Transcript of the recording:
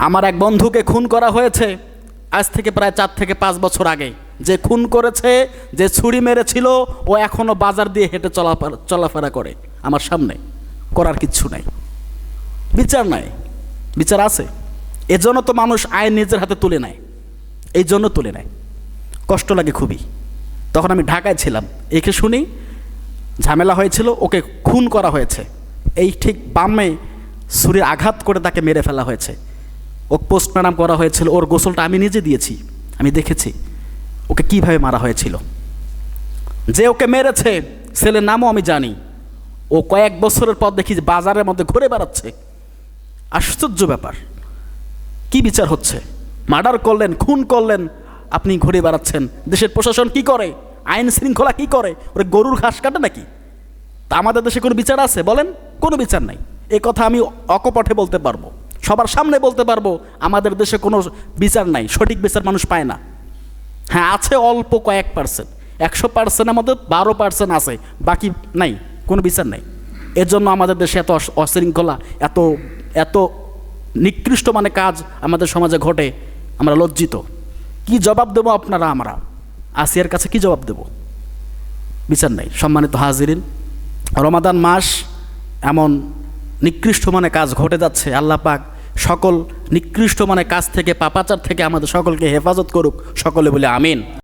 আমার এক বন্ধুকে খুন করা হয়েছে আজ থেকে প্রায় 4 থেকে 5 বছর আগে। যে খুন করেছে, যে ছুরি মেরেছিল, ও এখনও বাজার দিয়ে হেঁটে চলাফেরা করে আমার সামনে। করার কিচ্ছু নাই, বিচার নাই। বিচার আছে, এজন্য তো মানুষ আইন নিজের হাতে তুলে নেয়, এই জন্য তুলে নেয়। কষ্ট লাগে খুবই। তখন আমি ঢাকায় ছিলাম, একে শুনি ঝামেলা হয়েছিল, ওকে খুন করা হয়েছে। এই ঠিক বামে ছুরির আঘাত করে তাকে মেরে ফেলা হয়েছে। ও পোস্টমর্টম করা হয়েছিল, ওর গোসলটা আমি নিজে দিয়েছি, আমি দেখেছি ওকে কিভাবে মারা হয়েছিল। যে ওকে মেরেছে ছেলের নামও আমি জানি। ও কয়েক বছরের পর দেখি বাজারের মধ্যে ঘুরে বেড়াচ্ছে। আশ্চর্য ব্যাপার, কি বিচার হচ্ছে? মার্ডার করলেন, খুন করলেন, আপনি ঘুরে বেড়াচ্ছেন। দেশের প্রশাসন কি করে? আইন শৃঙ্খলা কি করে? ওরা গরুর ঘাস কাটে নাকি? তা আমাদের দেশে কোনো বিচার আছে বলেন? কোনো বিচার নাই। এই কথা আমি অকপটে বলতে পারবো, সবার সামনে বলতে পারবো, আমাদের দেশে কোনো বিচার নাই, সঠিক বিচার মানুষ পায় না। হ্যাঁ, আছে অল্প কয়েক %, 100%-এর মধ্যে 12% আছে, বাকি নাই, কোনো বিচার নাই। এর জন্য আমাদের দেশে এত অশৃঙ্খলা, এত এত নিকৃষ্ট মানে কাজ আমাদের সমাজে ঘটে। আমরা লজ্জিত। কি জবাব দেবো আপনারা? আমরা আসিয়ার কাছে কি জবাব দেব? বিচার নাই। সম্মানিত হাজিরিন, রমাদান মাস, এমন নিকৃষ্ট মানে কাজ ঘটে যাচ্ছে। আল্লাহ পাক সকল নিকৃষ্ট মানে কাজ থেকে, পাপাচার থেকে আমাদের সকলকে হেফাজত করুক। সকলে বলে আমিন।